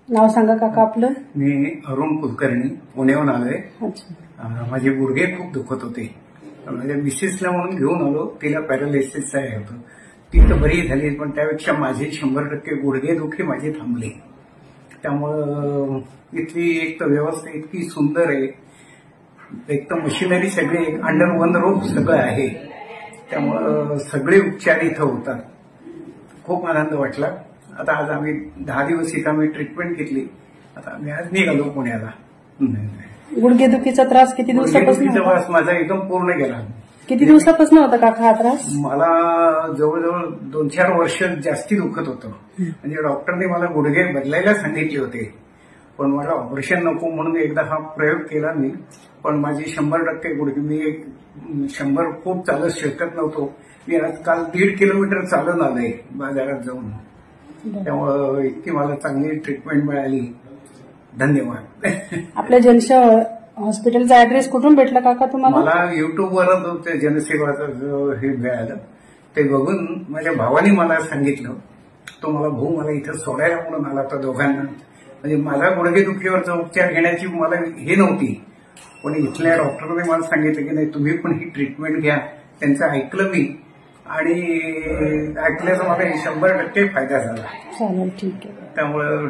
नाव सांगा काका आपलं. मी अरुण कुलकर्णी, पुण्याहून आलोय. अच्छा. माझे गुडघे खूप दुखत होते. माझ्या मिसेसला म्हणून घेऊन आलो. तिला पॅरालिसिस आहे होतं. ती तर बरी झाली, पण त्यापेक्षा माझे 100% गुडघे दुखी माझे थांबले. त्यामुळं इथली एक तर व्यवस्था इतकी सुंदर आहे, एक तर मशिनरी सगळे अंडर वन रूफ सगळं आहे. त्यामुळं सगळे उपचार इथं होतात. खूप आनंद वाटला. आता आज आम्ही 10 दिवस इथं आम्ही ट्रीटमेंट घेतली. आता आम्ही आज निघालो पुण्याला. गुडघेदुखीचा त्रास किती दिवसापासून गुडघेदुखीचा त्रास माझा एकदम पूर्ण गेला. किती दिवसापासून होता काका हा त्रास? मला जवळजवळ 2-4 वर्ष जास्ती दुखत होतं. म्हणजे डॉक्टरने मला गुडघे बदलायला सांगितले होते, पण मला ऑपरेशन नको म्हणून एकदा हा प्रयोग केला मी. पण माझी 100% गुडघे, मी 100 फूट चालत शकत नव्हतो. मी आज काल 1.5 किलोमीटर चालून आलोय बाजारात जाऊन. त्यामुळं इतकी मला चांगली ट्रीटमेंट मिळाली. धन्यवाद. आपल्या जनशा हॉस्पिटलचा ऍड्रेस कुठून भेटला काका तुम्हाला? मला युट्यूबवरच ते जनसेवाचं हे मिळालं. ते बघून माझ्या भावाने मला सांगितलं. तो मला भाऊ मला इथं सोडायला म्हणून आला होता दोघांना. म्हणजे माझा गुडघेदुखीवरचा उपचार घेण्याची मला हे नव्हती, पण इथल्या डॉक्टरने मला सांगितलं की नाही तुम्ही पण ही ट्रीटमेंट घ्या. त्यांचं ऐकलं मी आणि ऐकल्याचा मला 100% फायदा झाला. चालेल, ठीक आहे. त्यामुळे